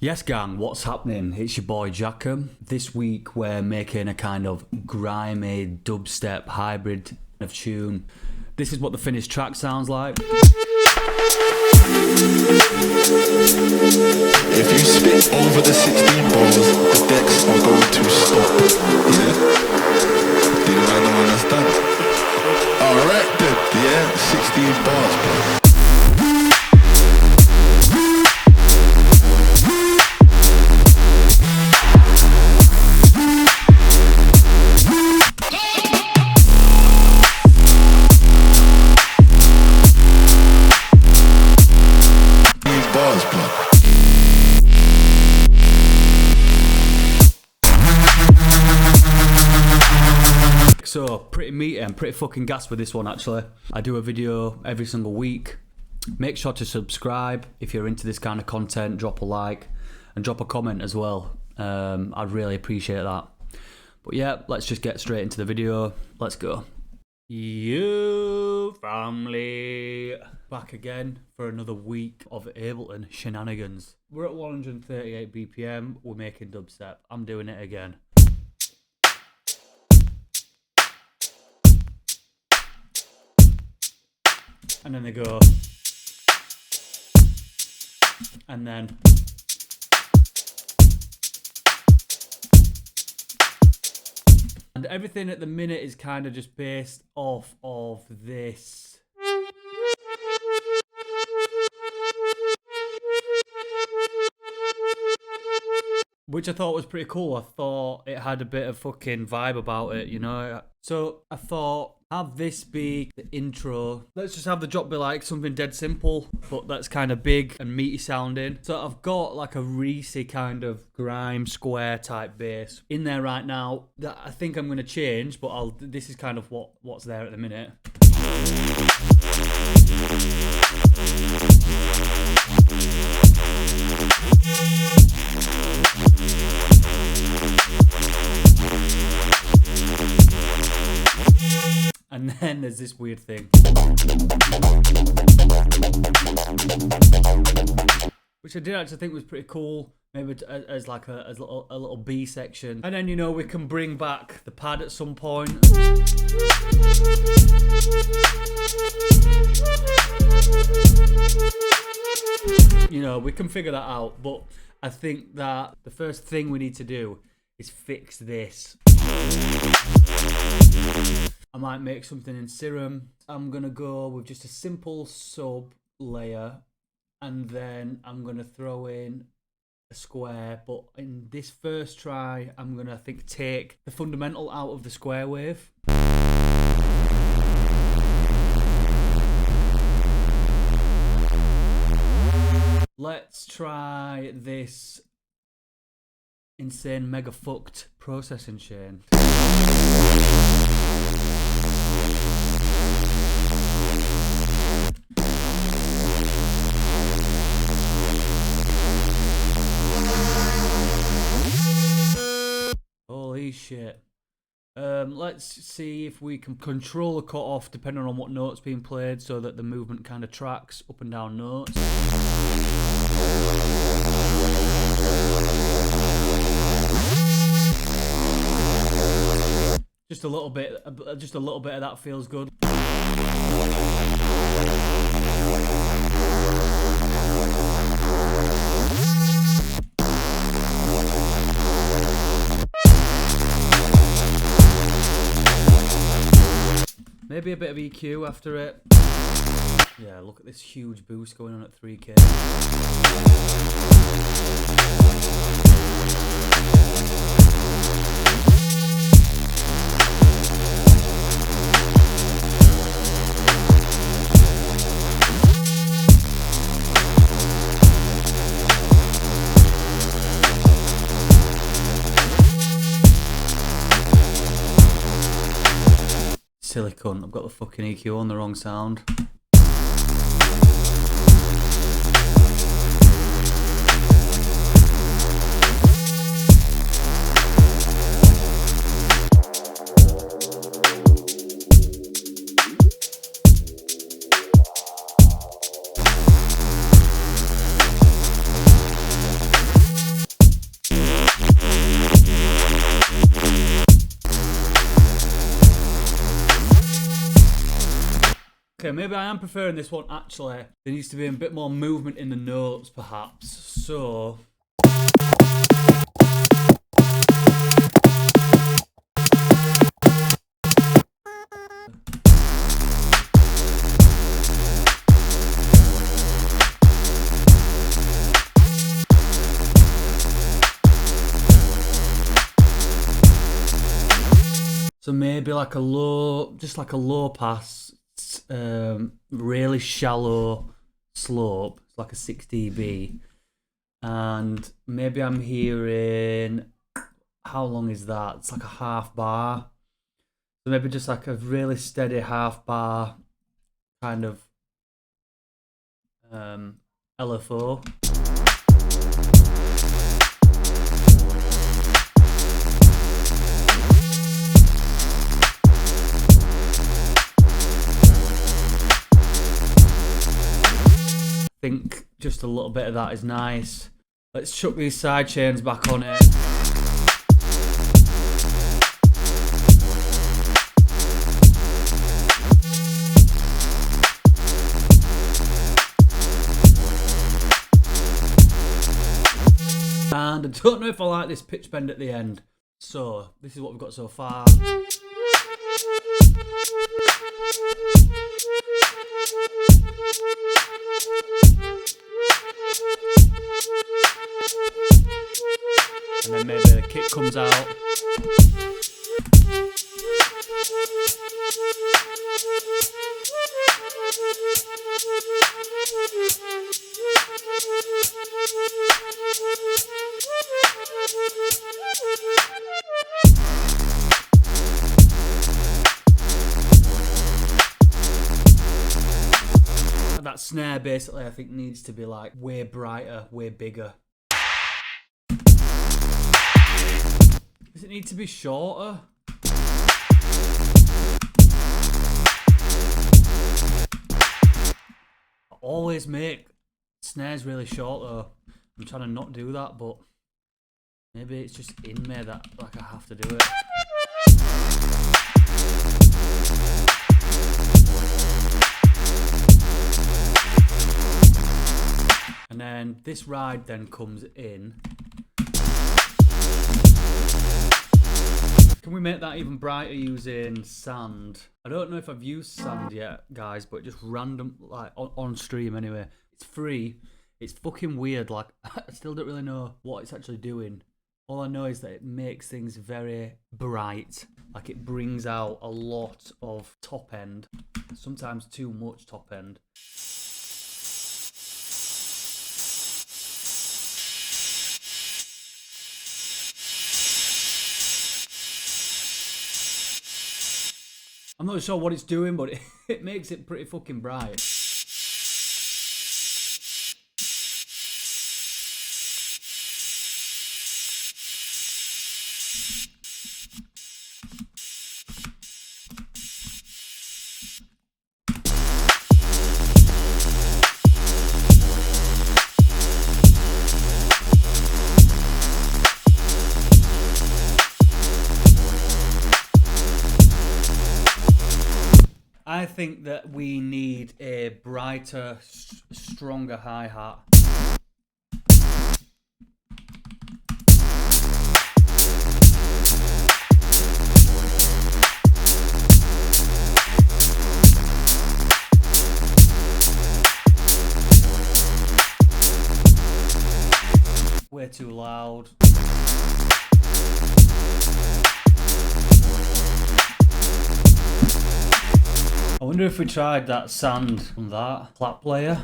Yes gang, what's happening? It's your boy Jackham. This week we're making a kind of grimy dubstep hybrid of tune. This is what the finished track sounds like. If you spit over the 16 balls, the decks are going to stop. Yeah? Do you don't understand? Alright then, yeah, 16 bars, bro. So, pretty meaty and pretty fucking gassed with this one actually. I do a video every single week. Make sure to subscribe if you're into this kind of content. Drop a like and drop a comment as well. I'd really appreciate that. But yeah, let's just get straight into the video. Let's go. You family. Back again for another week of Ableton shenanigans. We're at 138 BPM. We're making dubstep. I'm doing it again. And then they go, and then, and everything at the minute is kind of just based off of this. Which I thought was pretty cool. I thought it had a bit of fucking vibe about it, you know? So I thought, have this be the intro. Let's just have the drop be like something dead simple, but that's kind of big and meaty sounding. So I've got like a Reese kind of grime square type bass in there right now that I think I'm going to change, but this is kind of what's there at the minute. And then there's this weird thing, which I did actually think was pretty cool, maybe as like a little B section. And then, you know, we can bring back the pad at some point. You know, we can figure that out, but I think that the first thing we need to do is fix this. I might make something in Serum. I'm going to go with just a simple sub layer, and then I'm going to throw in a square. But in this first try, I'm going to, I think, take the fundamental out of the square wave. Let's try this insane mega fucked processing chain. Holy shit. Let's see if we can control the cut off depending on what note's being played so that the movement kind of tracks up and down notes. Just a little bit of that feels good. Maybe a bit of EQ after it. Yeah, look at this huge boost going on at 3K. Silly cunt, I've got the fucking EQ on the wrong sound. Okay, maybe I am preferring this one actually. There needs to be a bit more movement in the notes perhaps. So maybe like a low, just like a low pass, really shallow slope, it's like a 6 dB, and maybe I'm hearing, how long is that? It's like a half bar. So maybe just like a really steady half bar kind of LFO. I think just a little bit of that is nice. Let's chuck these side chains back on it. And I don't know if I like this pitch bend at the end. So, this is what we've got so far. And then maybe the kick comes out. That snare basically I think needs to be like way brighter, way bigger. Does it need to be shorter? I always make snares really short though. I'm trying to not do that, but maybe it's just in me that like I have to do it. And then this ride then comes in. Can we make that even brighter using sand? I don't know if I've used sand yet, guys, but just random, like on stream anyway. It's free. It's fucking weird. Like, I still don't really know what it's actually doing. All I know is that it makes things very bright. Like, it brings out a lot of top end. Sometimes too much top end. I'm not sure what it's doing, but it makes it pretty fucking bright. I think that we need a brighter, stronger hi-hat. Way too loud. I wonder if we tried that sand from that clap player.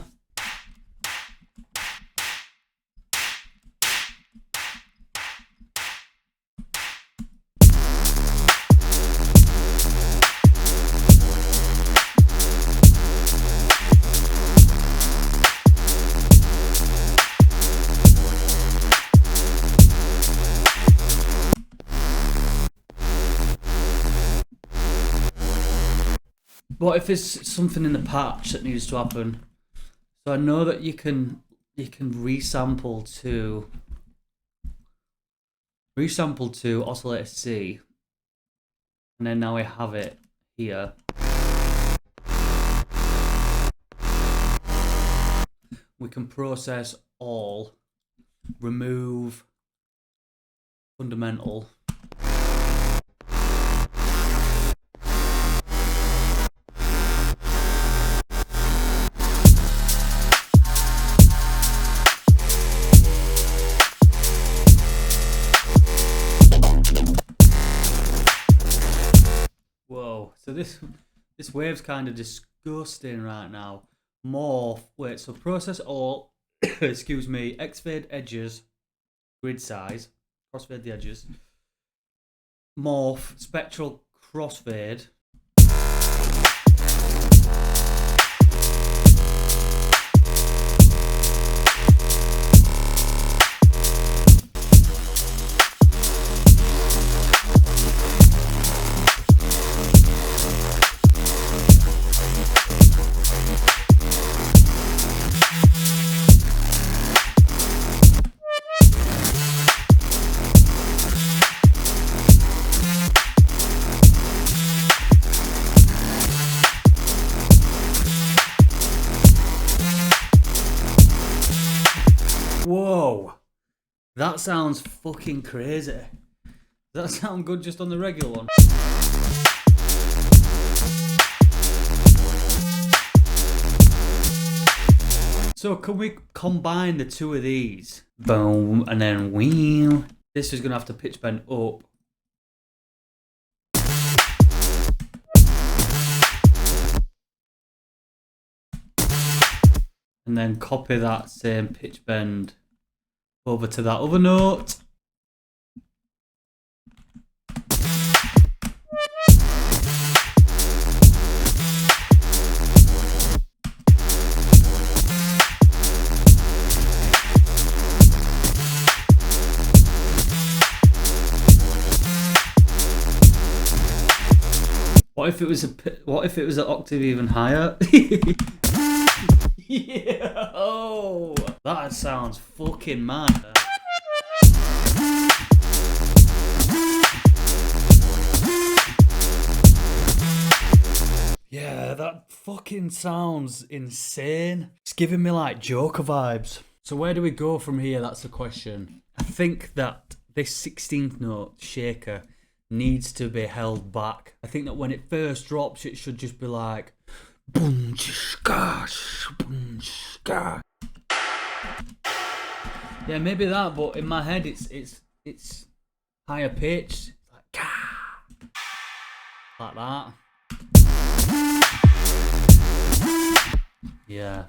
What if there's something in the patch that needs to happen? So I know that you can resample to oscillator C, and then now we have it here. we can process all, remove fundamental. Whoa, so this wave's kind of disgusting right now. Morph, wait, so process all, excuse me, X-fade edges, grid size, crossfade the edges, morph, spectral crossfade. Whoa, that sounds fucking crazy. Does that sound good just on the regular one? So can we combine the two of these? Boom, and then wheel. This is gonna have to pitch bend up. And then copy that same pitch bend over to that other note. What if it was an octave even higher? Yeah, oh, that sounds fucking mad. Yeah, that fucking sounds insane. It's giving me like Joker vibes. So where do we go from here? That's the question. I think that this 16th note shaker needs to be held back. I think that when it first drops, it should just be like boom, boom, yeah, maybe that, but in my head it's higher pitched, like that. Yeah.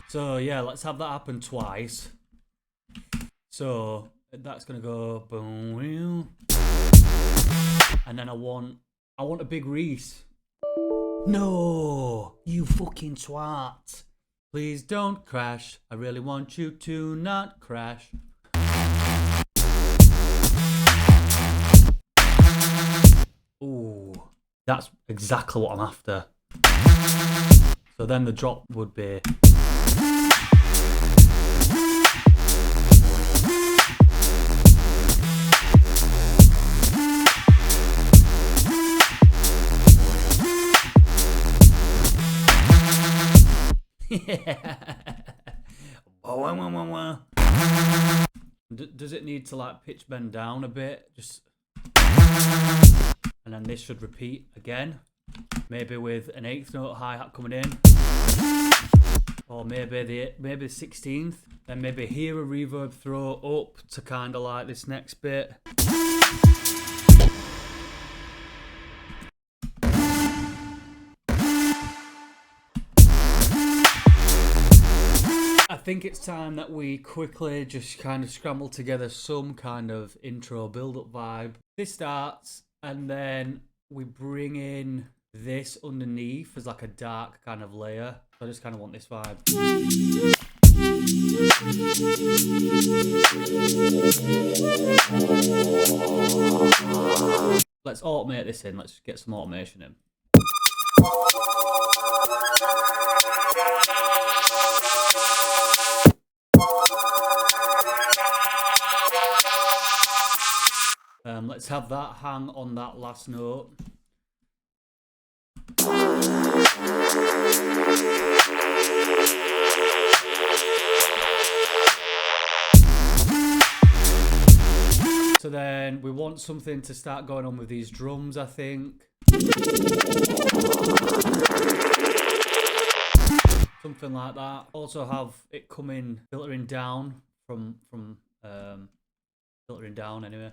So yeah, let's have that happen twice. So that's gonna go boom, and then I want a big Reese. No, you fucking twat. Please don't crash. I really want you to not crash. Ooh, that's exactly what I'm after. So then the drop would be. Yeah. Does it need to like pitch bend down a bit? Just, and then this should repeat again. Maybe with an 8th note hi-hat coming in, or maybe the 16th. Then maybe here a reverb throw up to kind of like this next bit. I think it's time that we quickly just kind of scramble together some kind of intro build-up vibe. This starts, and then we bring in this underneath as like a dark kind of layer. I just kind of want this vibe. Let's automate this in. Let's get some automation in. Let's have that hang on that last note. then we want something to start going on with these drums, I think. Something like that. Also have it coming filtering down from filtering down anyway.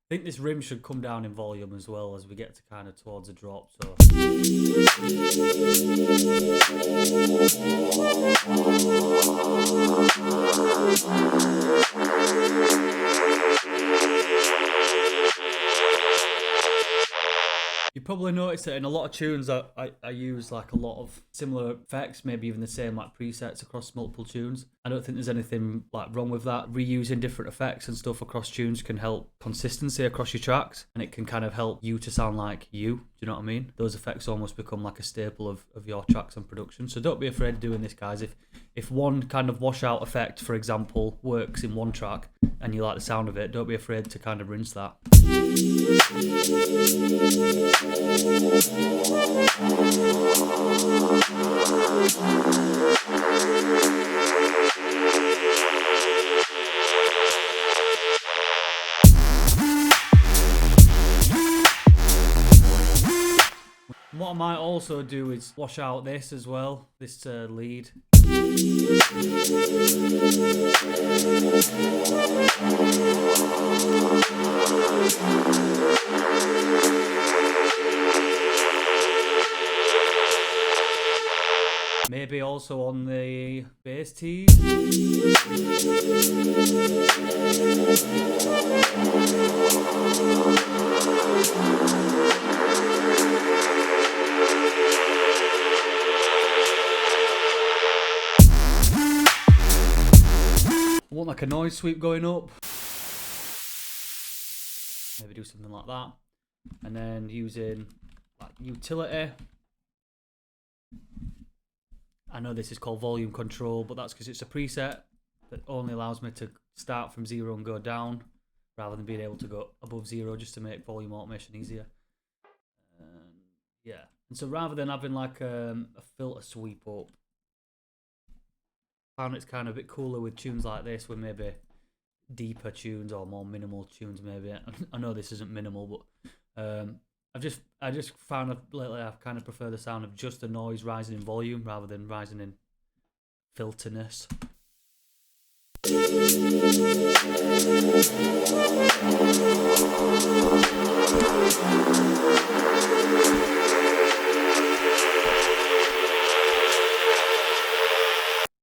I think this rim should come down in volume as well as we get to kind of towards a drop, so. You probably noticed that in a lot of tunes I use like a lot of similar effects, maybe even the same like presets across multiple tunes. I don't think there's anything like wrong with that. Reusing different effects and stuff across tunes can help consistency across your tracks, and it can kind of help you to sound like you. Do you know what I mean? Those effects almost become like a staple of your tracks and production. So don't be afraid of doing this, guys. If one kind of washout effect, for example, works in one track and you like the sound of it, don't be afraid to kind of rinse that. What I might also do is wash out this as well, this lead. Maybe also on the bass tees. I want like a noise sweep going up. Maybe do something like that. And then using like utility. I know this is called volume control, but that's because it's a preset that only allows me to start from 0 and go down, rather than being able to go above 0 just to make volume automation easier. Yeah, and so rather than having like a filter sweep up, I found it's kind of a bit cooler with tunes like this, with maybe deeper tunes or more minimal tunes maybe. I know this isn't minimal, but I just found lately I kind of prefer the sound of just the noise rising in volume rather than rising in filterness.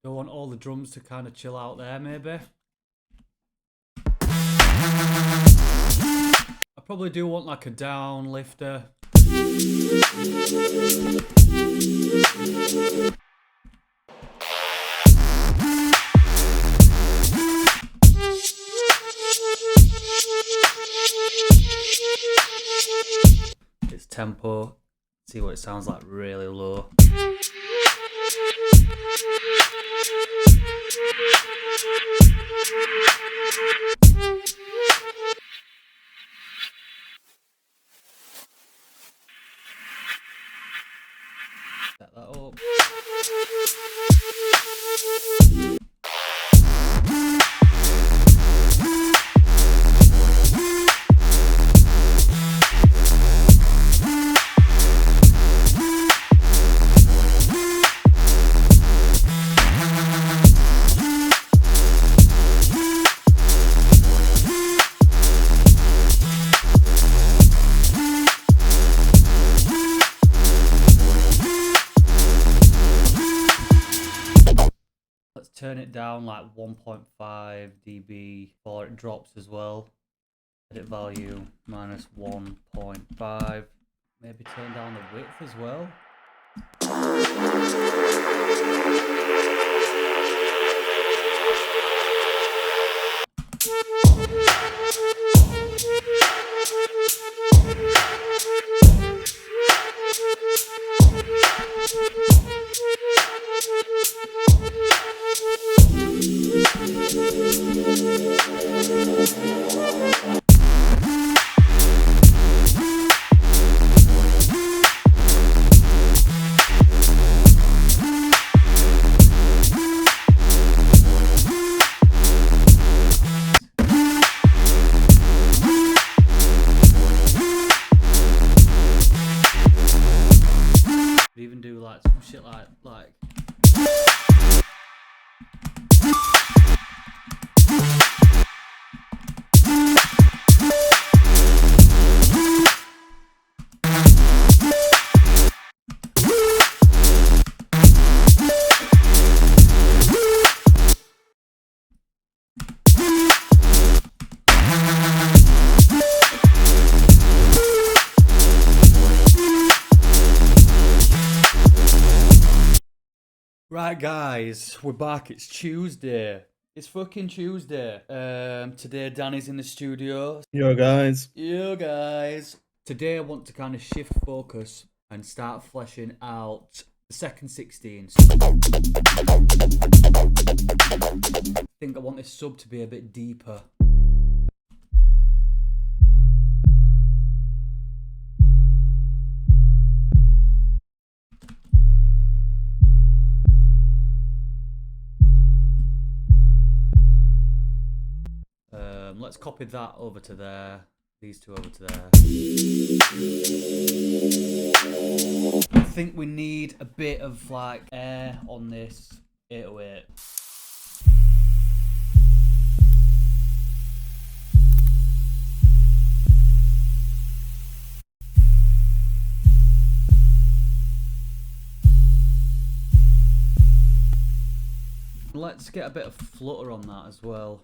Don't want all the drums to kind of chill out there maybe. I probably do want like a down lifter. Its tempo, see what it sounds like really low. Set that up. Turn it down like 1.5 dB before it drops as well. Edit value minus 1.5. Maybe turn down the width as well. Right, guys, we're back. It's Tuesday. It's fucking Tuesday. Today Danny's in the studio. Yo, guys. Yo, guys. Today I want to kind of shift focus and start fleshing out the second 16s. I think I want this sub to be a bit deeper. Let's copy that over to there. These two over to there. I think we need a bit of like air on this 808. Let's get a bit of flutter on that as well.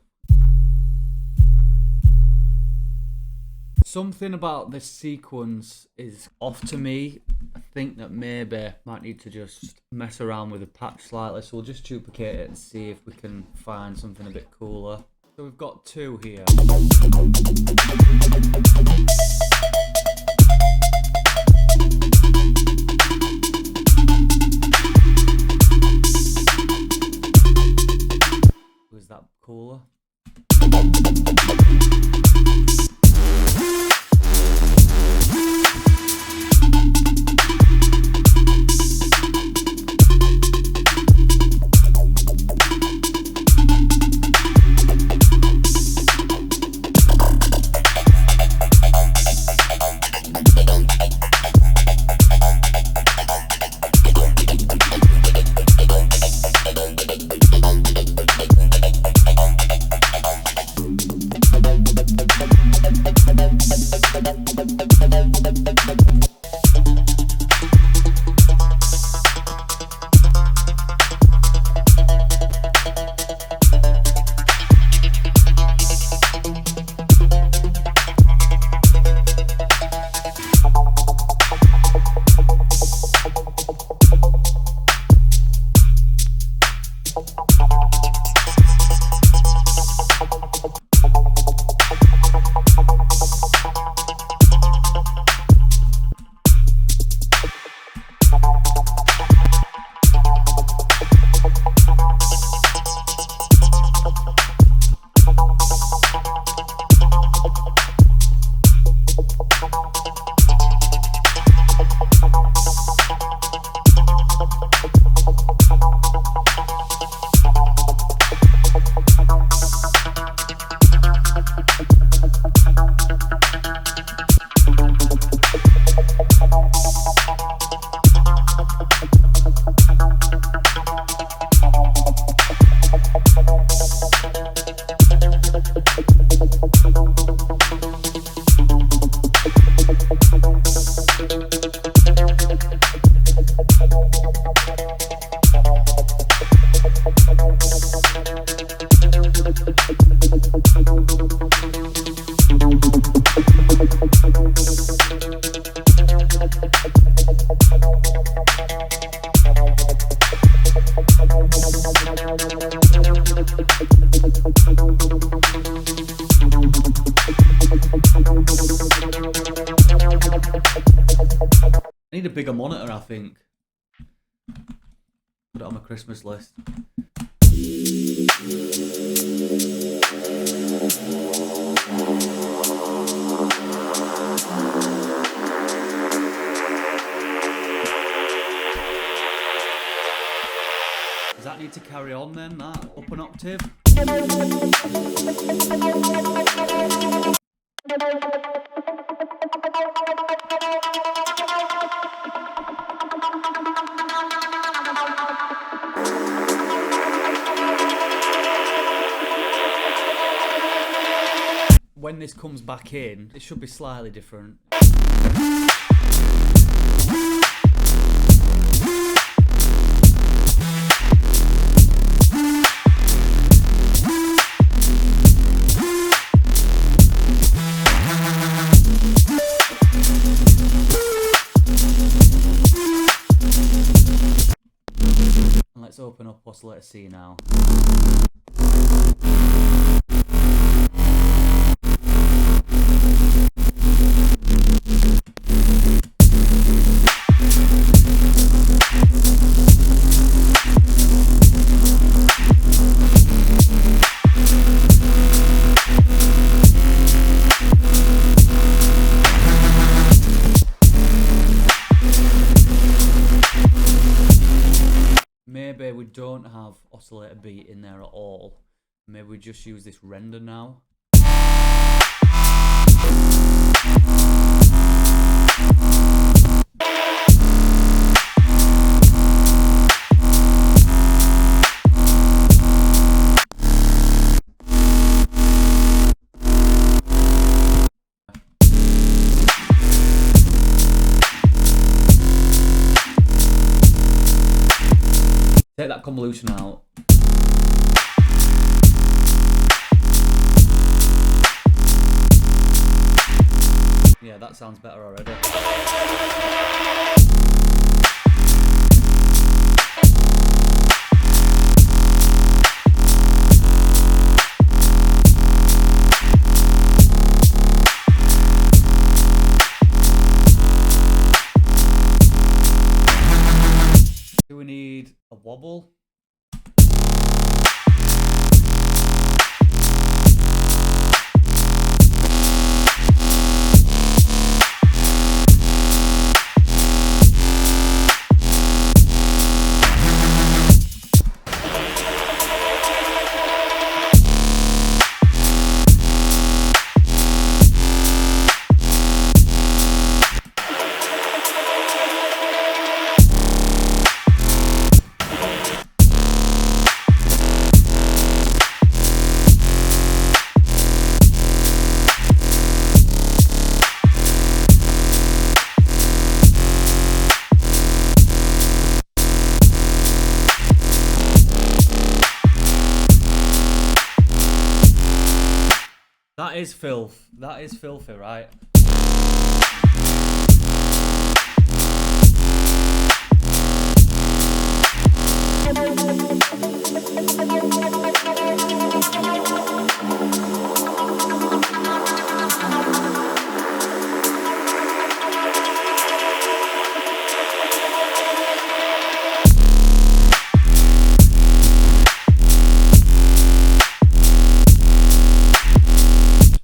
Something about this sequence is off to me. I think that maybe might need to just mess around with the patch slightly, so we'll just duplicate it and see if we can find something a bit cooler. So we've got two here. Was that cooler? I need a bigger monitor, I think. Put it on my Christmas list. Does that need to carry on then, that up an octave? When this comes back in, it should be slightly different. Let's open oscillator C now. Maybe we don't have oscillator B in there at all. Maybe we just use this render now. Take that convolution out. Yeah, that sounds better already. Do we need a wobble? That is filth. That is filthy, right?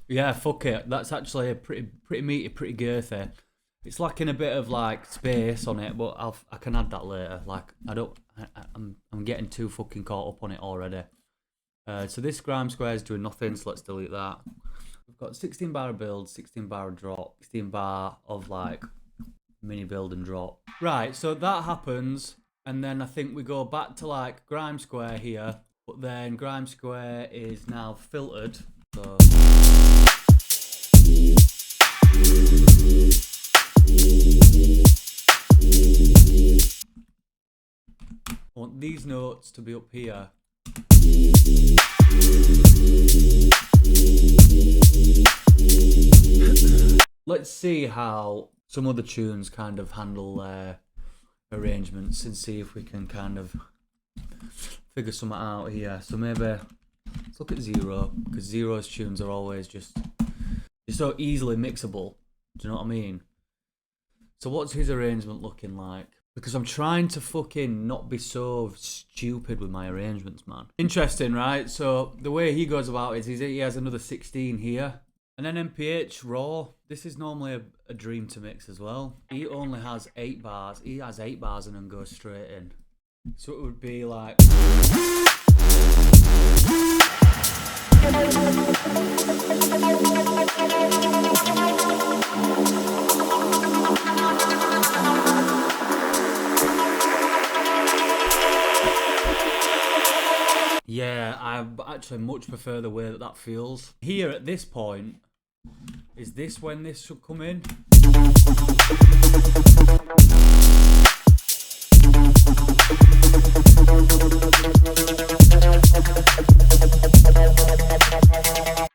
Yeah, fuck it. That's actually a pretty meaty, pretty girthy. It's lacking a bit of like space on it, but I can add that later. Like I'm getting too fucking caught up on it already. So this grime square is doing nothing, so let's delete that. We've got 16 bar of build, 16 bar of drop, 16 bar of like mini build and drop. Right, so that happens, and then I think we go back to like grime square here, but then grime square is now filtered. So I want these notes to be up here. Let's see how some other tunes kind of handle their arrangements and see if we can kind of figure something out here. So maybe let's look at Zero, because Zero's tunes are always just so easily mixable. Do you know what I mean? So what's his arrangement looking like? Because I'm trying to fucking not be so stupid with my arrangements, man. Interesting, right? So the way he goes about it is he has another 16 here. And then MPH Raw, this is normally a dream to mix as well. He only has 8 bars. He has 8 bars and then goes straight in. So it would be like... Yeah, I actually much prefer the way that feels. Here at this point, is this when this should come in?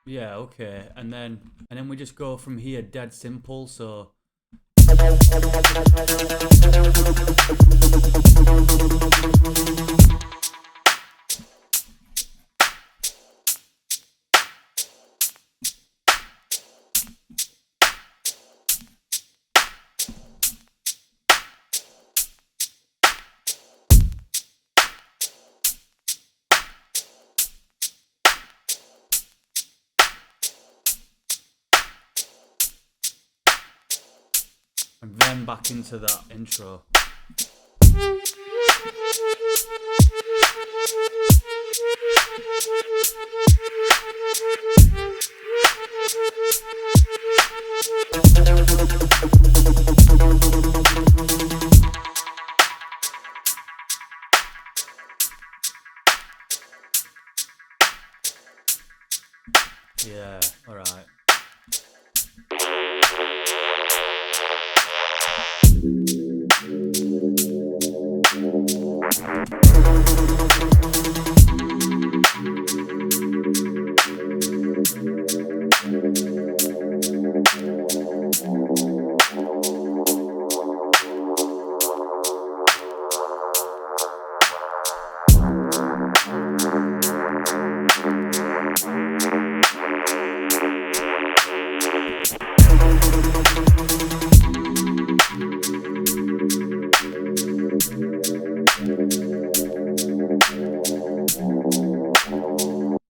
Yeah, okay. And then we just go from here dead simple, so and then back into that intro. Yeah, alright.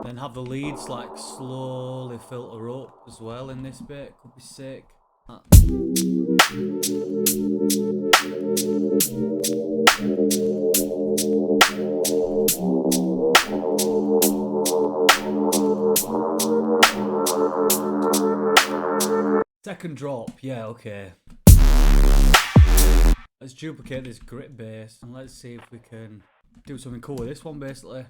Then have the leads like slowly filter up as well in this bit. Could be sick. Second drop, yeah, okay. Let's duplicate this grit bass and let's see if we can do something cool with this one basically.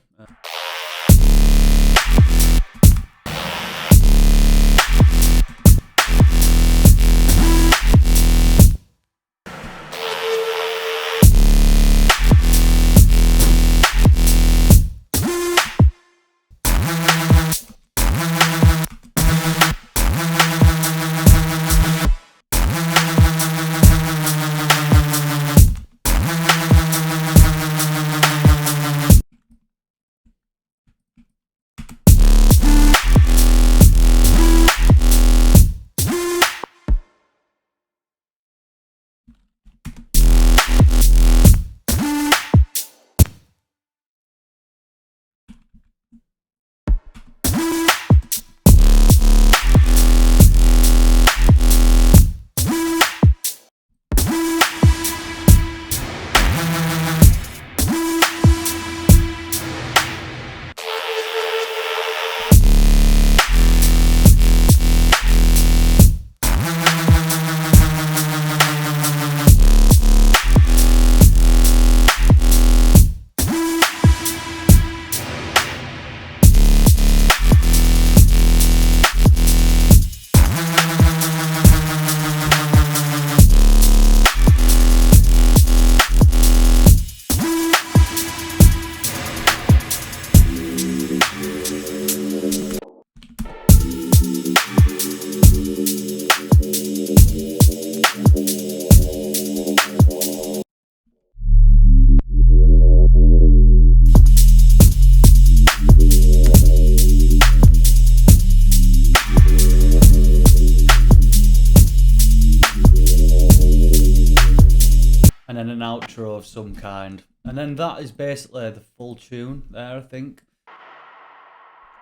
And then an outro of some kind. And then that is basically the full tune there, I think.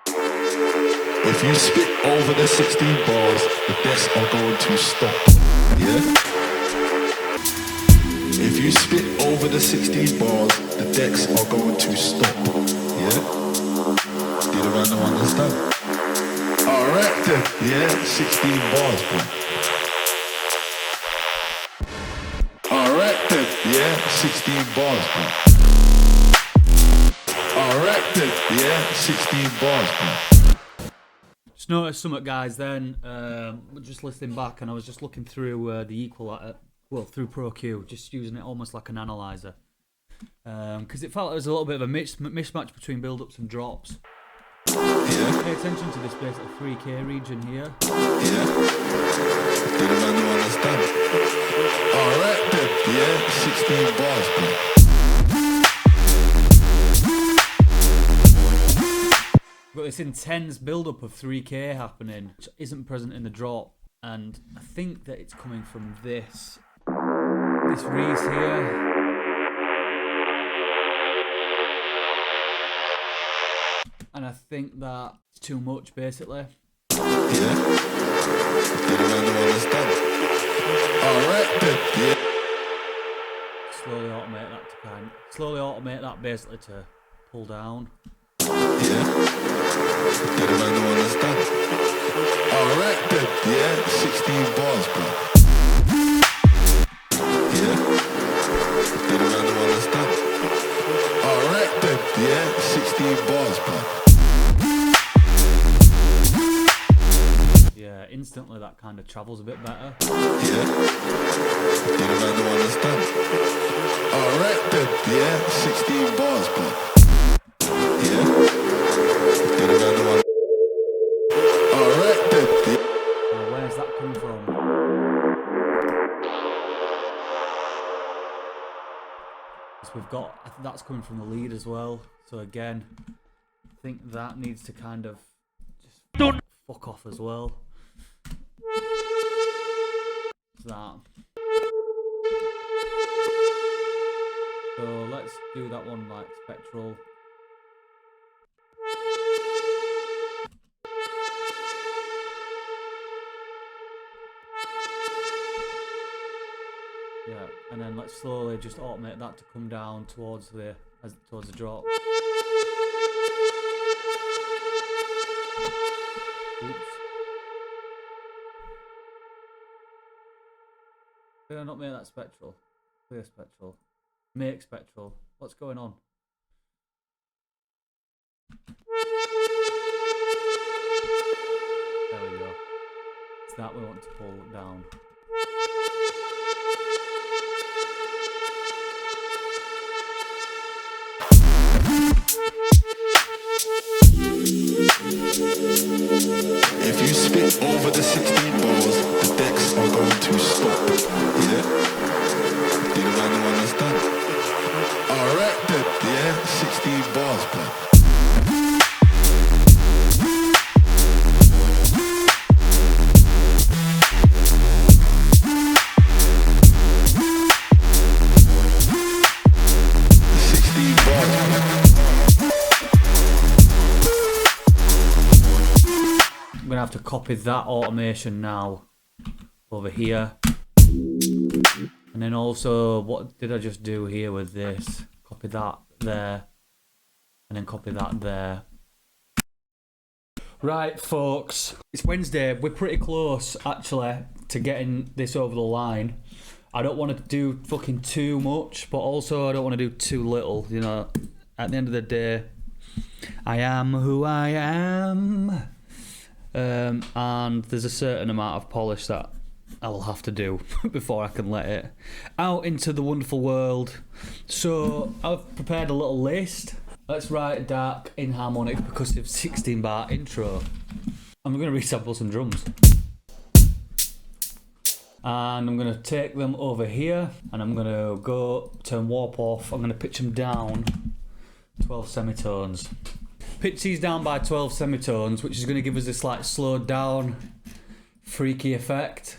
If you spit over the 16 bars, the decks are going to stop. Yeah? If you spit over the 16 bars, the decks are going to stop. Yeah? Did a random understand? Alright then. Yeah, 16 bars, bro. Alright then. Yeah, 16 bars, bro. Alright then. Yeah, 16 bars, bro. Just noticed something, guys, then, just listening back, and I was just looking through the equalizer, well, through Pro Q, just using it almost like an analyzer. Because it felt there was a little bit of a mismatch between build-ups and drops. Yeah. Pay attention to this basically 3K region here. Yeah. Did a man understand? Alright then. Yeah, 16 bars, bro. Got this intense build-up of 3K happening, which isn't present in the drop, and I think that it's coming from this Reese here. And I think that's too much, basically. Yeah. Did a man understand? Alright then, yeah. Slowly automate that basically to pull down. Yeah. Did a man don't understand? Alright then, yeah. 16 bars, bro. Yeah. Did a man don't understand? Alright then, yeah. 16 bars, bro. Yeah, instantly that kind of travels a bit better. Yeah. Did a man don't understand? Alright then, yeah. 16 bars, bro. Yeah. Did a man don't understand? Alright then, yeah. Now, where's that coming from? Because we've got, I think that's coming from the lead as well. So again, I think that needs to kind of just fuck off as well. That. So let's do that one like spectral. Yeah, and then let's slowly just automate that to come down towards the drop. Oops. Did I not make that spectral? Clear spectral. Make spectral. What's going on? There we go. It's that we want to pull down. If you spit over the 16 balls, the decks are going to stop. Yeah? Did a man don't understand? Alright then, yeah? 16 bars, bro. I'm gonna have to copy that automation now over here, and then also what did I just do here with this? Copy that there, and then copy that there. Right, folks, it's Wednesday. We're pretty close actually to getting this over the line. I don't want to do fucking too much, but also I don't want to do too little. You know, at the end of the day, I am who I am. And there's a certain amount of polish that I'll have to do before I can let it out into the wonderful world. So I've prepared a little list. Let's write a dark inharmonic percussive 16-bar intro. I'm going to resample some drums. And I'm going to take them over here and I'm going to go turn warp off. I'm going to pitch them down 12 semitones. Pitch these down by 12 semitones, which is going to give us this like slowed down, freaky effect.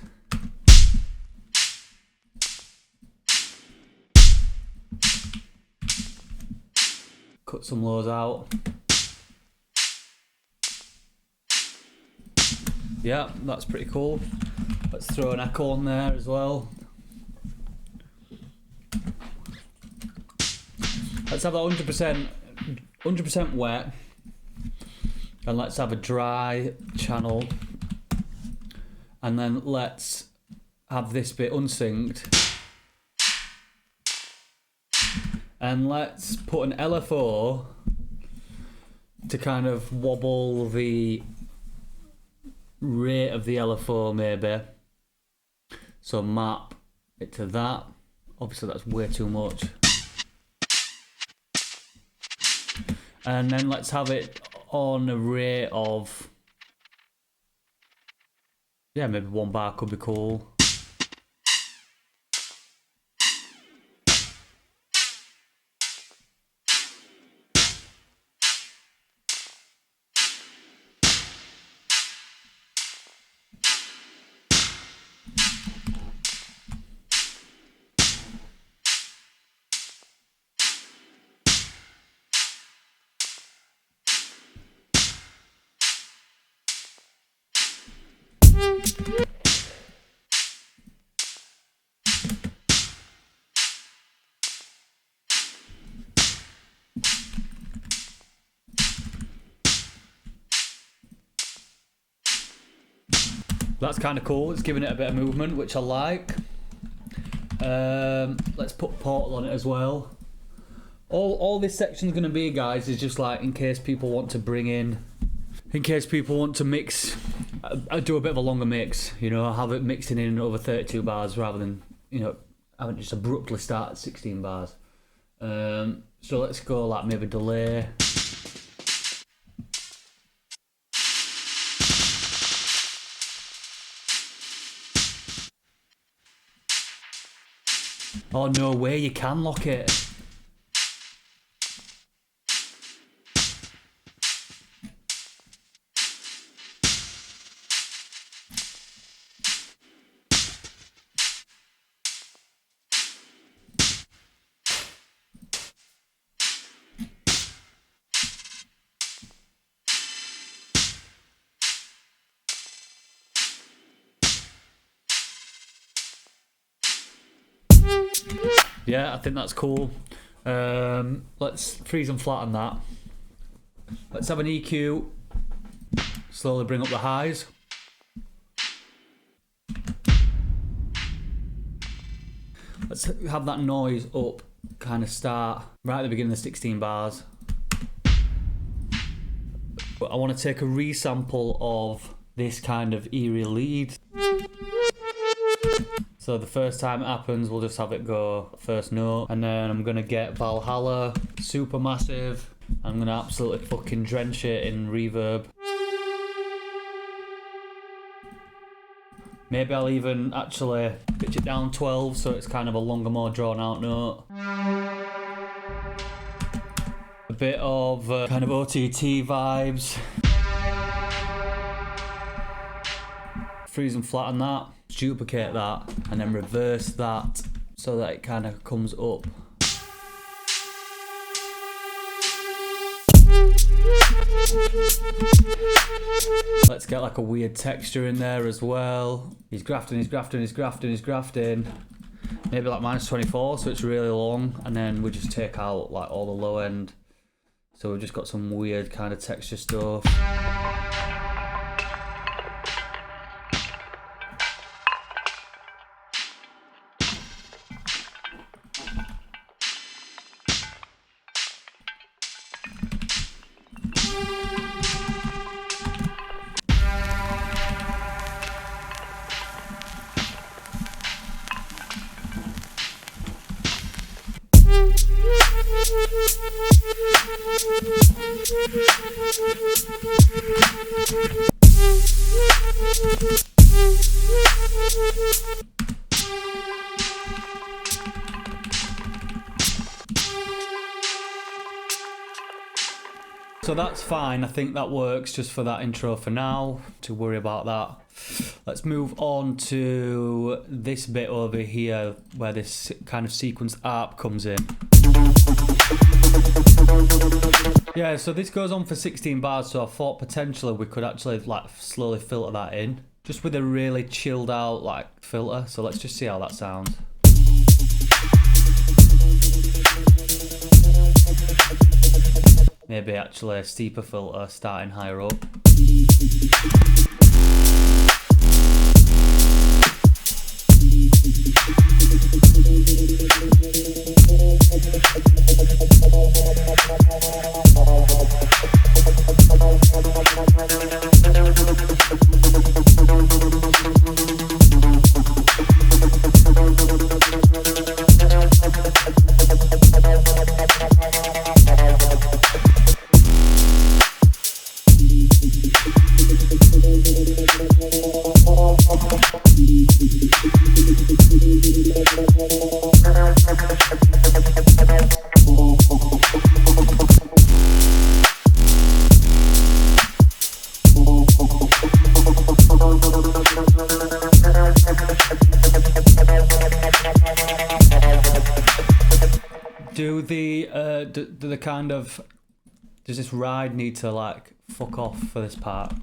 Cut some lows out. Yeah, that's pretty cool. Let's throw an echo on there as well. Let's have that 100% wet. And let's have a dry channel. And then let's have this bit unsynced. And let's put an LFO to kind of wobble the rate of the LFO maybe. So map it to that. Obviously that's way too much. And then let's have it on a rate of, yeah, maybe 1 bar could be cool. That's kind of cool. It's giving it a bit of movement, which I like. Let's put Portal on it as well. All this section's going to be, guys, is just like in case people want to bring in, in case people want to mix, I do a bit of a longer mix, you know, have it mixing in over 32 bars rather than, you know, having just abruptly start at 16 bars. So let's go like maybe delay. Oh, no way, you can lock it. Yeah, I think that's cool. Let's freeze and flatten that. Let's have an EQ. Slowly bring up the highs. Let's have that noise up, kind of start right at the beginning of the 16 bars. But I want to take a resample of this kind of eerie lead. So the first time it happens, we'll just have it go first note, and then I'm gonna get Valhalla, super massive. I'm gonna absolutely fucking drench it in reverb. Maybe I'll even actually pitch it down 12 so it's kind of a longer, more drawn out note. A bit of kind of OTT vibes. Freeze and flatten that. Duplicate that and then reverse that so that it kind of comes up. Let's get like a weird texture in there as well. He's grafting. Maybe like -24 so it's really long, and then we just take out like all the low end. So we've just got some weird kind of texture stuff. So that's fine, I think that works just for that intro for now, to worry about that. Let's move on to this bit over here where this kind of sequenced ARP comes in. Yeah, so this goes on for 16 bars, so I thought potentially we could actually like slowly filter that in, just with a really chilled out like filter. So let's just see how that sounds. Maybe actually a steeper filter starting higher up. Do the kind of, does this ride need to like fuck off for this part?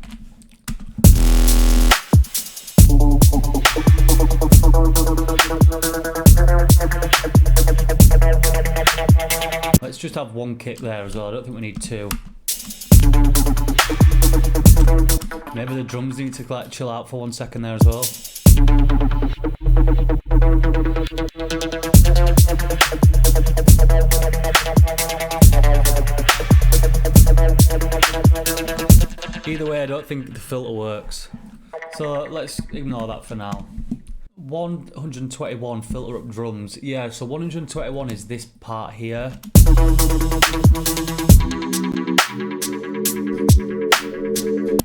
Let's just have one kick there as well. I don't think we need two. Maybe the drums need to like chill out for 1 second there as well. Either way, I don't think the filter works. So let's ignore that for now. 121 filter up drums. Yeah, so 121 is this part here.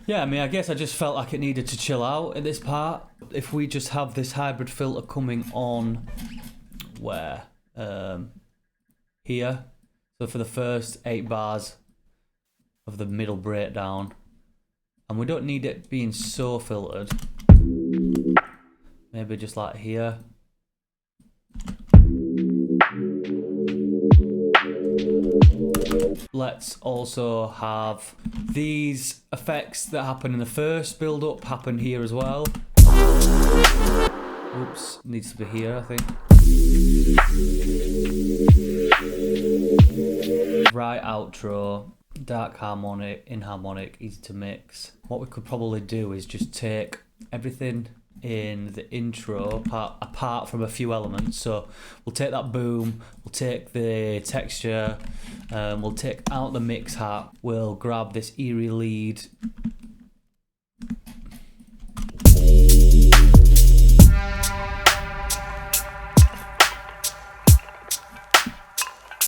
Yeah, I mean, I guess I just felt like it needed to chill out at this part. If we just have this hybrid filter coming on, where? Here. So for the first 8 bars of the middle breakdown. And we don't need it being so filtered. Maybe just like here. Let's also have these effects that happen in the first build up happen here as well. Oops, needs to be here, I think. Right outro, dark harmonic, inharmonic, easy to mix. What we could probably do is just take everything in the intro apart from a few elements. So we'll take that boom, we'll take the texture, we'll take out the mix hat, we'll grab this eerie lead.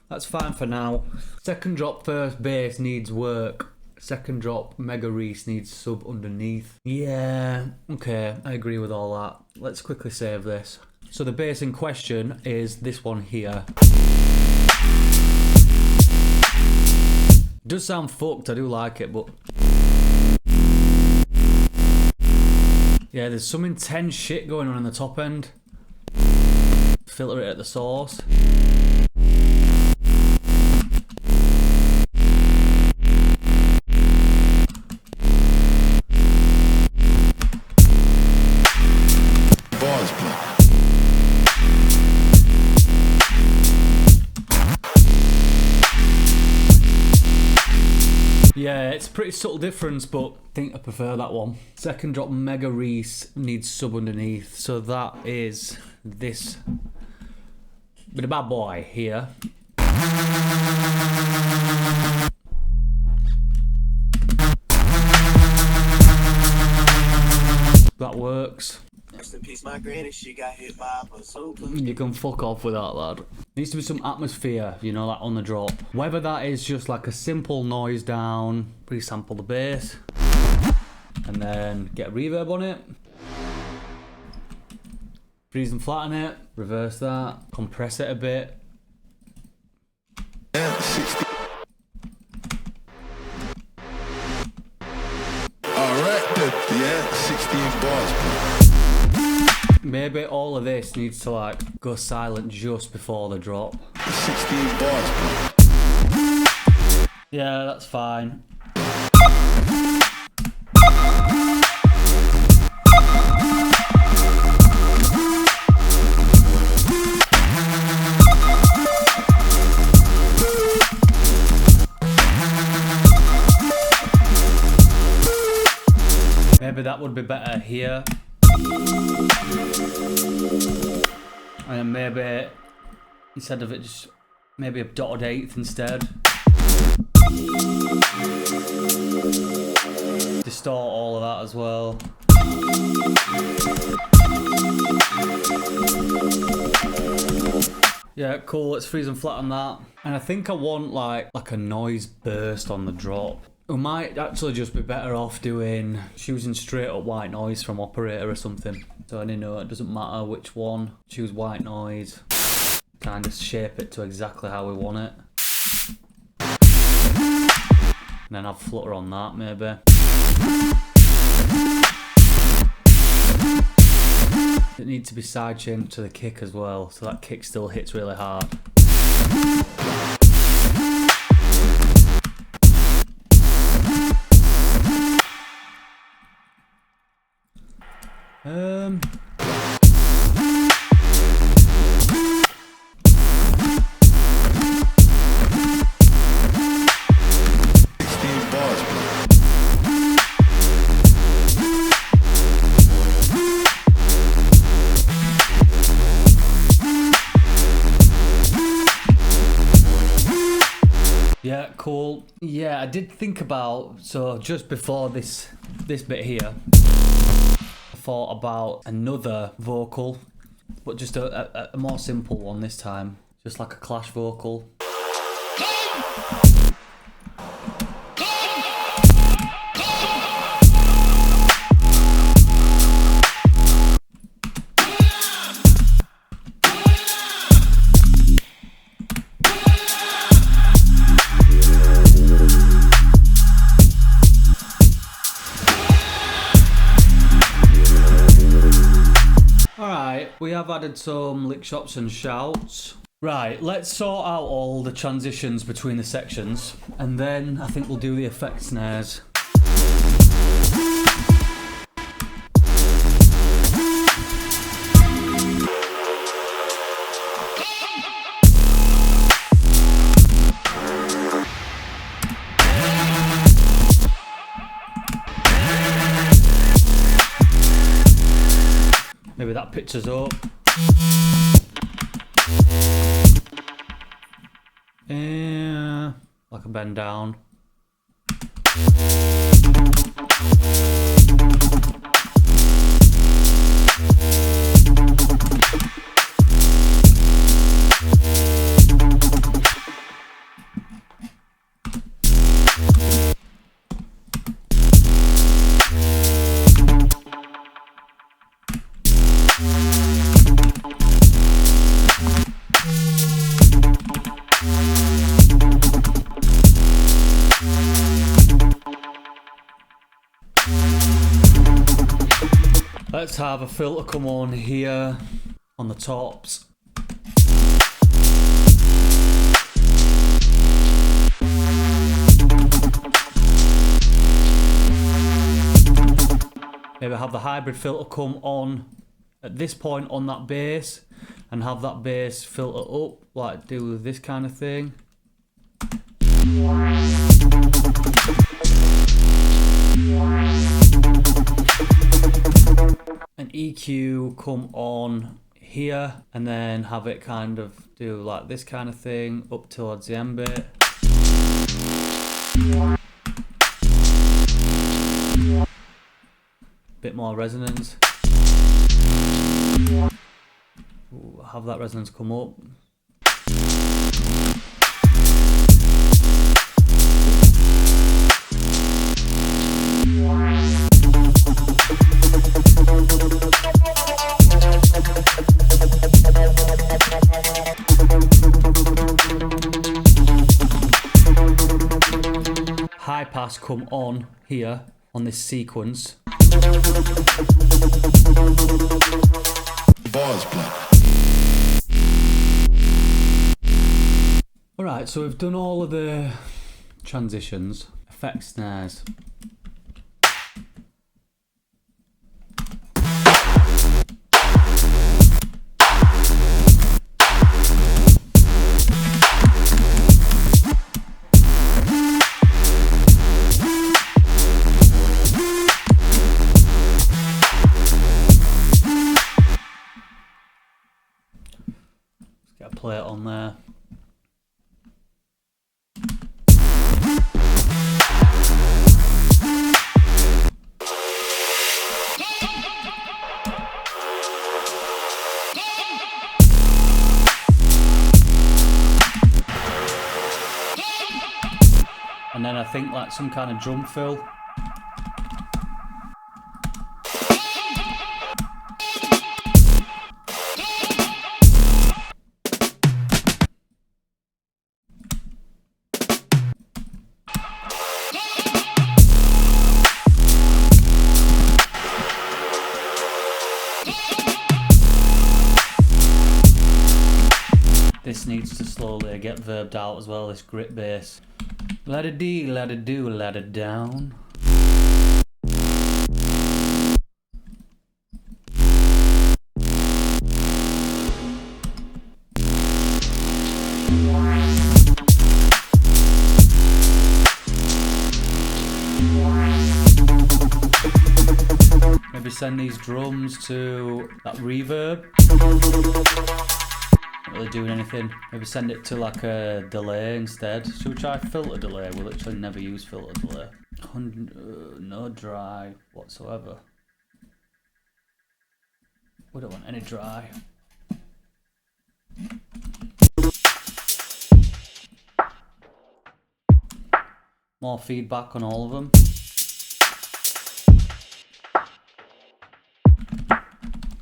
That's fine for now. Second drop first bass needs work. Second drop mega reese needs sub underneath. Yeah, okay, I agree with all that. Let's quickly save this. So the bass in question is this one here. It does sound fucked, I do like it, but yeah, there's some intense shit going on in the top end. Filter it at the source. Yeah, it's a pretty subtle difference, but I think I prefer that one. Second drop mega reese needs sub underneath, so that is this with a bad boy here. That works. Rest in peace, my granny, she got hit by a bazooka. You can fuck off with that, lad. Needs to be some atmosphere, you know, like on the drop. Whether that is just like a simple noise down, pre-sample the bass, and then get reverb on it. Freeze and flatten it, reverse that, compress it a bit. Yeah, 60. Alright then, yeah, 16 bars, bro. Maybe all of this needs to like go silent just before the drop. 16 bars, bro. Yeah, that's fine. Maybe that would be better here. And then maybe, instead of it just, maybe a dotted eighth instead. Distort all of that as well. Yeah, cool, let's freeze and flatten that. And I think I want like a noise burst on the drop. We might actually just be better off choosing straight up white noise from operator or something. So any note, it doesn't matter which one. Choose white noise. Kind of shape it to exactly how we want it. And then have flutter on that maybe. It needs to be sidechained to the kick as well, so that kick still hits really hard. Yeah, cool. Yeah, I did think about, so just before this bit here, I thought about another vocal, but just a more simple one this time. Just like a Clash vocal. We have added some lick shots and shouts. Right, let's sort out all the transitions between the sections, and then I think we'll do the effect snares. Maybe that pitches up. Yeah, like a bend down. Let's have a filter come on here on the tops. Maybe have the hybrid filter come on at this point on that bass and have that bass filter up, like do this kind of thing. An EQ come on here and then have it kind of do like this kind of thing up towards the end bit. Bit more resonance. Ooh, have that resonance come up. High pass come on here on this sequence. Bars, blood. Alright, so we've done all of the transitions, effect snares. Get a plate on there. And then I think like some kind of drum fill. This needs to slowly get verbed out as well, this grit bass. La-da-dee, la-da-do, la-da-down. Maybe send these drums to that reverb. Not really doing anything. Maybe send it to like a delay instead. Should we try filter delay? We literally never use filter delay. No dry whatsoever. We don't want any dry. More feedback on all of them.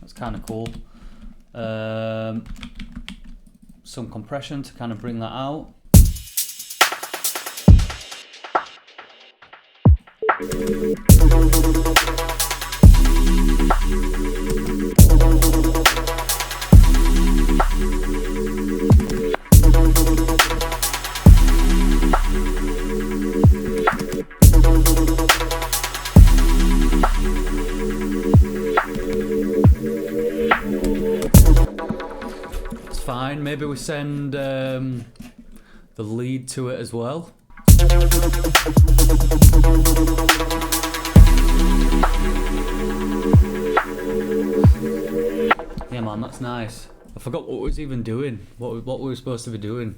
That's kind of cool. Some compression to kind of bring that out. Fine, maybe we send the lead to it as well. Yeah man, that's nice. I forgot what we was even doing, what we were supposed to be doing.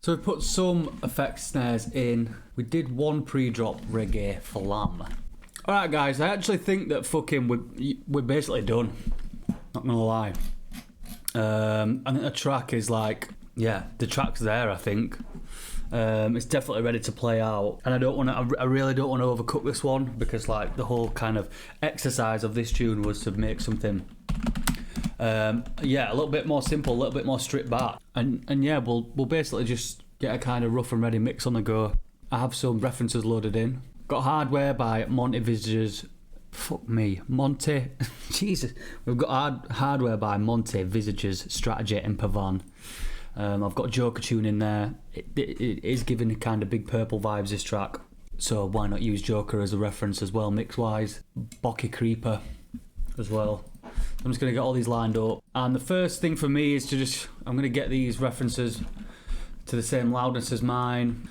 So we put some effect snares in. We did one pre-drop reggae flam. Alright guys, I actually think that fucking we're basically done. Not gonna lie. I think the track is like, yeah, the track's there I think. It's definitely ready to play out. And I really don't want to overcook this one because like the whole kind of exercise of this tune was to make something yeah, a little bit more simple, a little bit more stripped back, and yeah, we'll basically just get a kind of rough and ready mix on the go. I have some references loaded in. Got Hardware by Monty Visitors. Fuck me, Monty. Jesus, we've got Hardware by Monty Visitors, Strategy and Pavan. I've got Joker tune in there. It is giving the kind of Big Purple vibes, this track, so why not use Joker as a reference as well, mix wise. Bocky Creeper as well. I'm just going to get all these lined up, and the first thing for me is to I'm going to get these references to the same loudness as mine.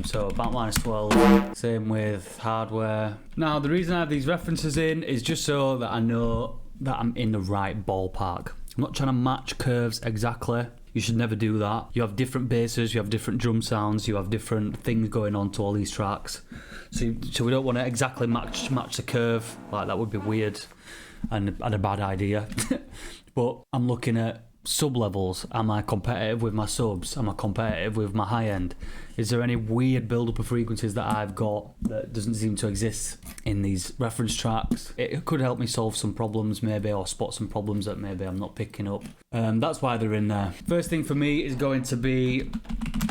So about -12, same with Hardware. Now the reason I have these references in is just so that I know that I'm in the right ballpark. I'm not trying to match curves exactly. You should never do that. You have different basses, you have different drum sounds, you have different things going on to all these tracks. So we don't want to exactly match the curve. Like that would be weird and a bad idea. But I'm looking at sub levels. Am I competitive with my subs? Am I competitive with my high end? Is there any weird build up of frequencies that I've got that doesn't seem to exist in these reference tracks? It could help me solve some problems maybe, or spot some problems that maybe I'm not picking up. That's why they're in there. First thing for me is going to be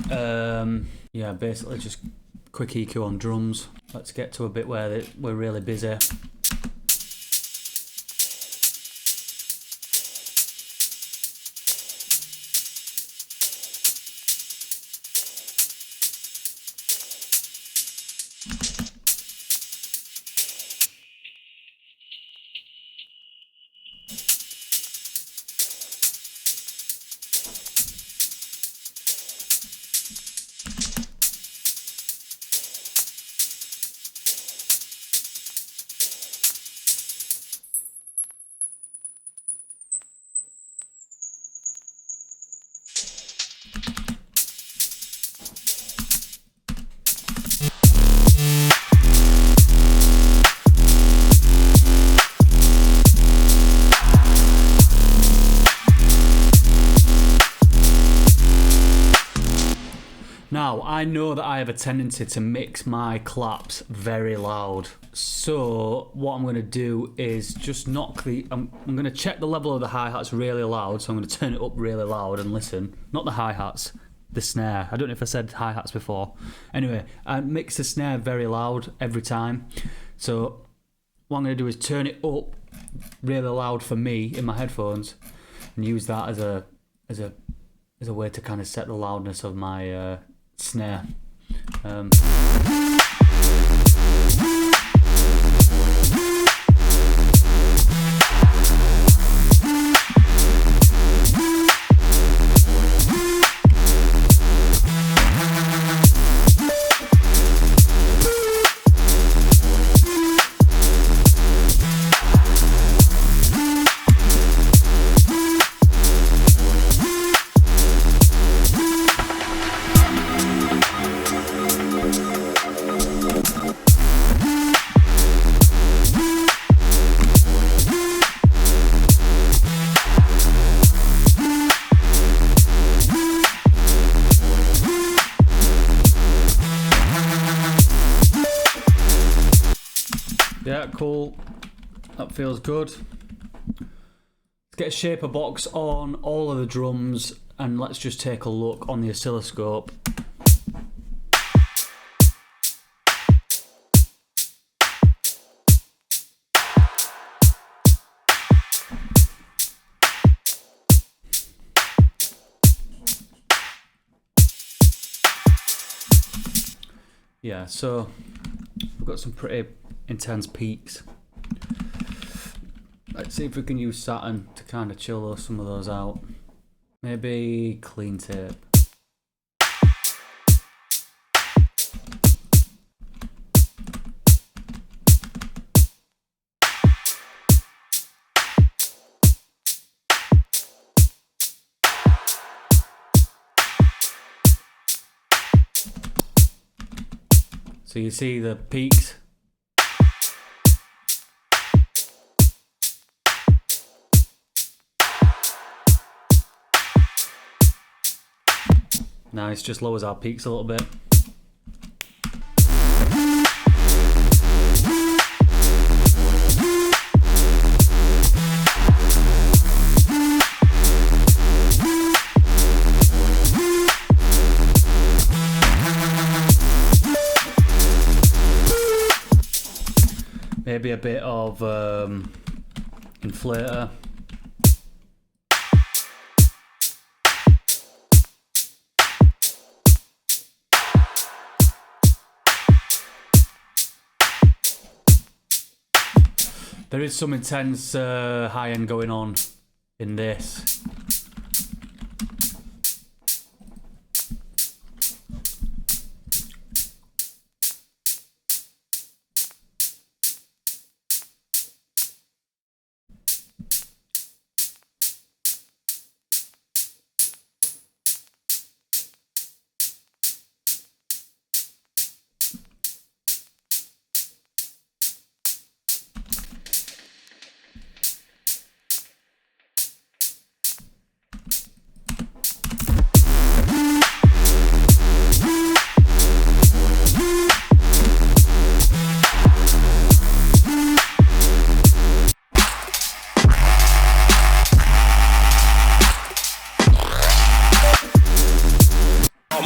yeah, basically just quick EQ on drums. Let's get to a bit where we're really busy. Now, I know that I have a tendency to mix my claps very loud. So what I'm going to do is just knock I'm going to check the level of the hi-hats really loud. So I'm going to turn it up really loud and listen. Not the hi-hats, the snare. I don't know if I said hi-hats before. Anyway, I mix the snare very loud every time. So what I'm going to do is turn it up really loud for me in my headphones and use that as a way to kind of set the loudness of my snare. Cool. That feels good. Let's get a shaper box on all of the drums and let's just take a look on the oscilloscope. Yeah, so we've got some pretty intense peaks. Let's see if we can use Saturn to kind of chill some of those out. Maybe clean tape. So you see the peaks. Nice, just lowers our peaks a little bit. Maybe a bit of inflator. There is some intense high end going on in this.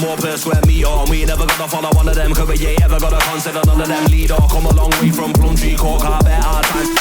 More per square meter, we never gotta follow one of them, cause we ain't ever gotta consider none of them leader. Come a long way from Plumtree Court, I bet our time.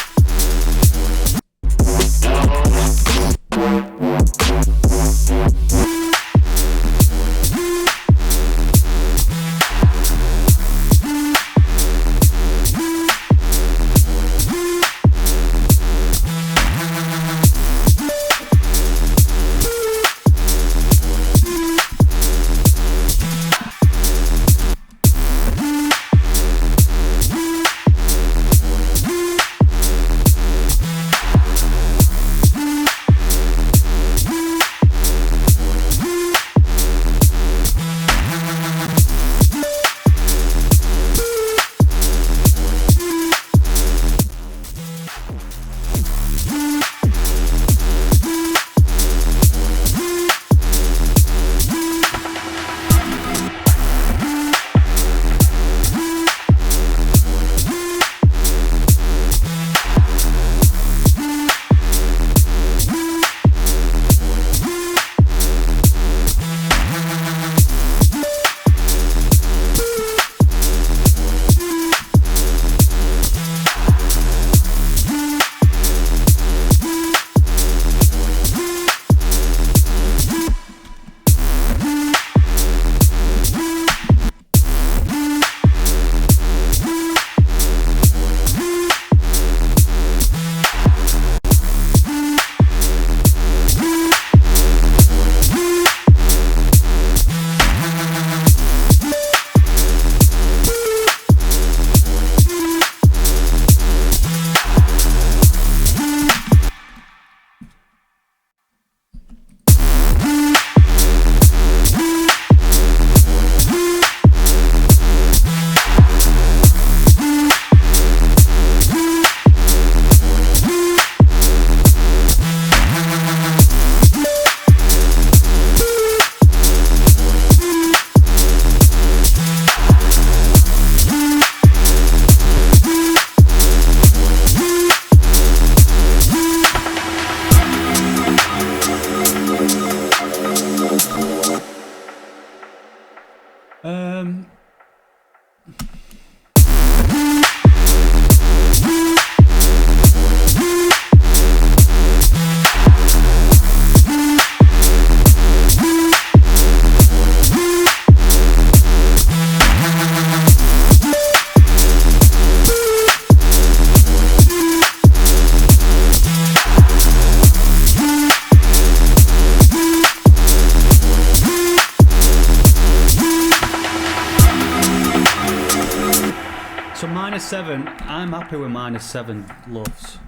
7. I'm happy with -7 loves.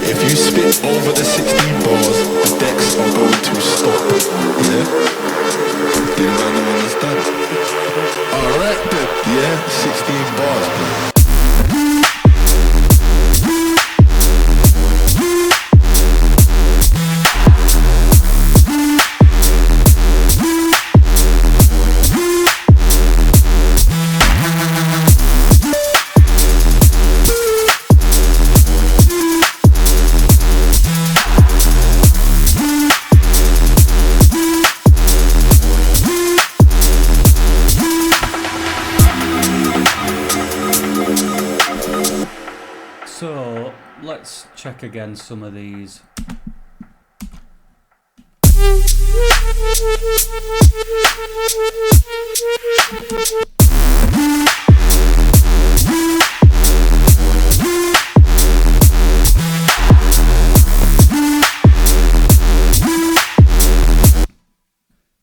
If you spit over the 16 bars, the decks are going to stop. Yeah? Did I not understand? Alright then, yeah? 16 bars, bro. So let's check again some of these.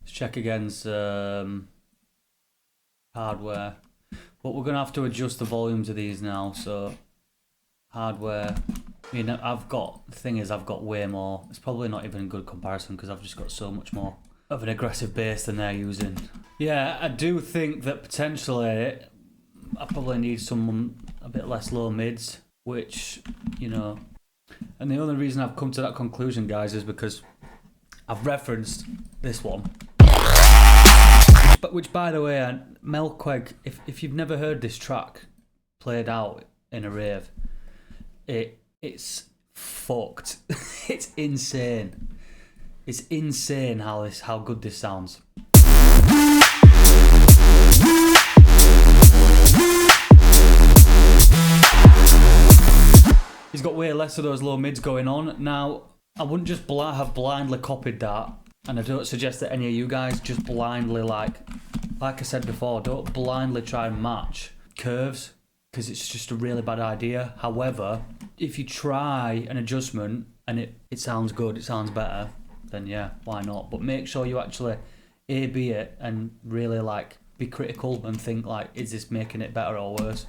Let's check against hardware. But we're gonna have to adjust the volumes of these now, so hardware, you know, the thing is I've got way more. It's probably not even a good comparison because I've just got so much more of an aggressive bass than they're using. Yeah, I do think that potentially I probably need someone a bit less low mids, which, you know, and the only reason I've come to that conclusion, guys, is because I've referenced this one. But which, by the way, Melqueg, if you've never heard this track played out in a rave, it's fucked. It's insane. It's insane how good this sounds. He's got way less of those low mids going on. Now, I wouldn't just have blindly copied that, and I don't suggest that any of you guys just blindly, like I said before, don't blindly try and match curves, because it's just a really bad idea. However, if you try an adjustment and it sounds good, it sounds better, then yeah, why not? But make sure you actually A/B it and really like be critical and think like, is this making it better or worse?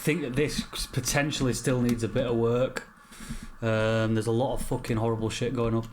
think that this potentially still needs a bit of work. There's a lot of fucking horrible shit going on.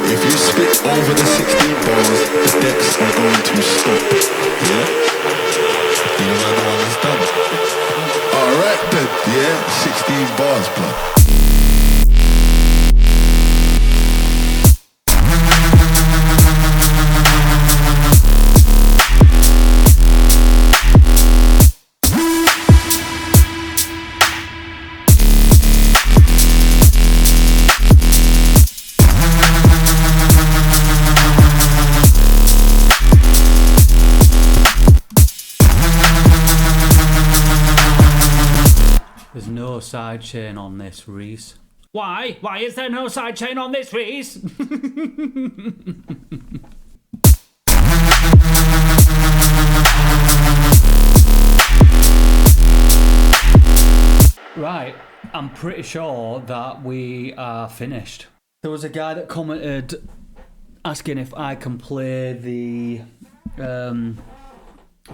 If you spit over the 16 bars, the decks are going to stop. Yeah? You know, understand? Alright then, yeah? 16 bars, blood. There's no side chain on this, Reese. Why? Why is there no side chain on this, Reese? Right, I'm pretty sure that we are finished. There was a guy that commented asking if I can play the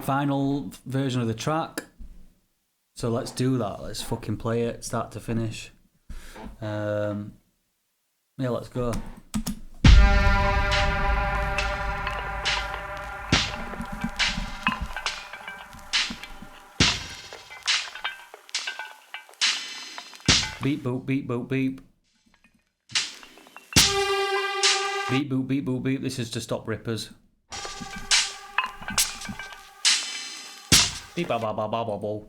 final version of the track. So let's do that. Let's fucking play it, start to finish. Yeah, let's go. Beep boop beep boop beep. Beep boop beep boop beep. This is to stop rippers. Beep ba ba ba ba ba ba.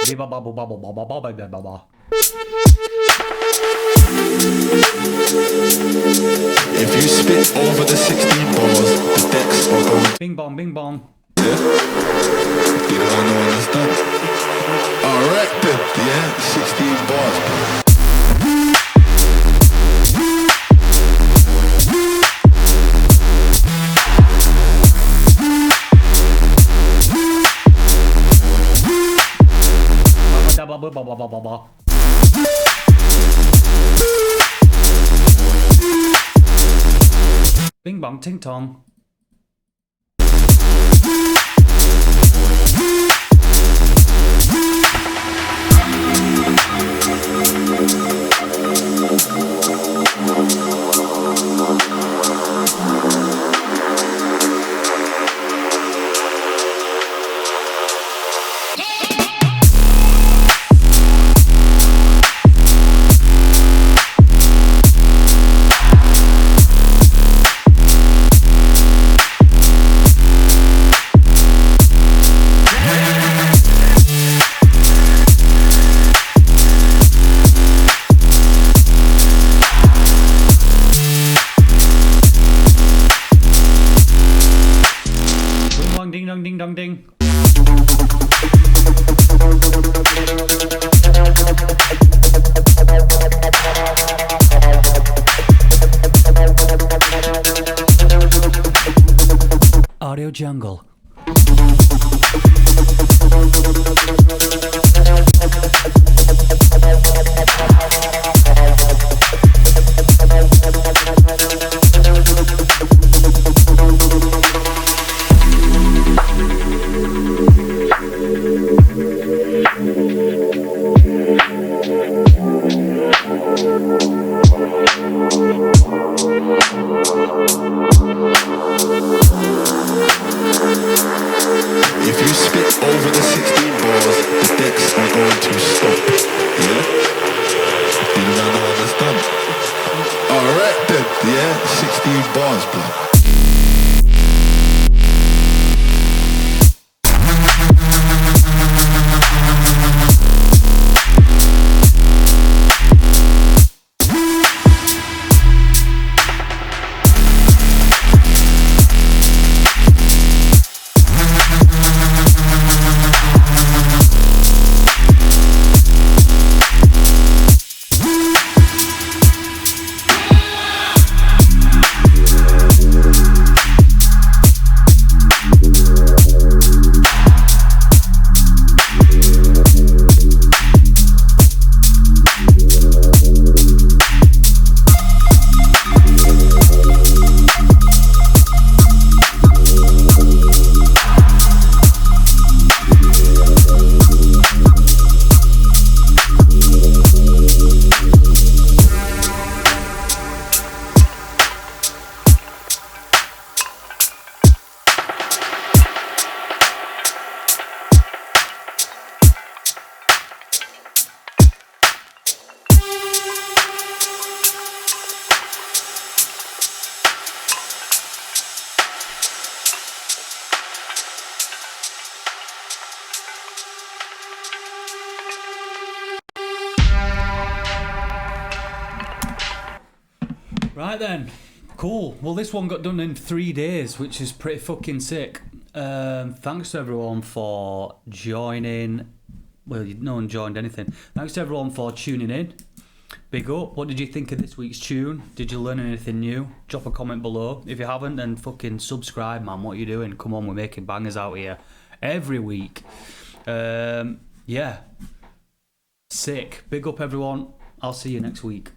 Beep ba ba ba ba ba ba ba ba ba ba ba. If you spit over the 16 bars, the decks are going to... Bing bong, bing bong. Yeah? You know, understand? Alright then, yeah? 16 bars, bro. Blah, blah, blah, blah, blah, blah. Bing bong, ting tong. Audio Jungle. If you spit over the 16 bars, the decks are going to stop. Yeah? Did I not understand? Alright then, yeah? 16 bars, blood. Right then, cool. Well, this one got done in 3 days, which is pretty fucking sick. Thanks to everyone for joining. Well, no one joined anything. Thanks to everyone for tuning in. Big up. What did you think of this week's tune? Did you learn anything new? Drop a comment below. If you haven't, then fucking subscribe, man. What are you doing? Come on, we're making bangers out here every week. Yeah. Sick. Big up, everyone. I'll see you next week.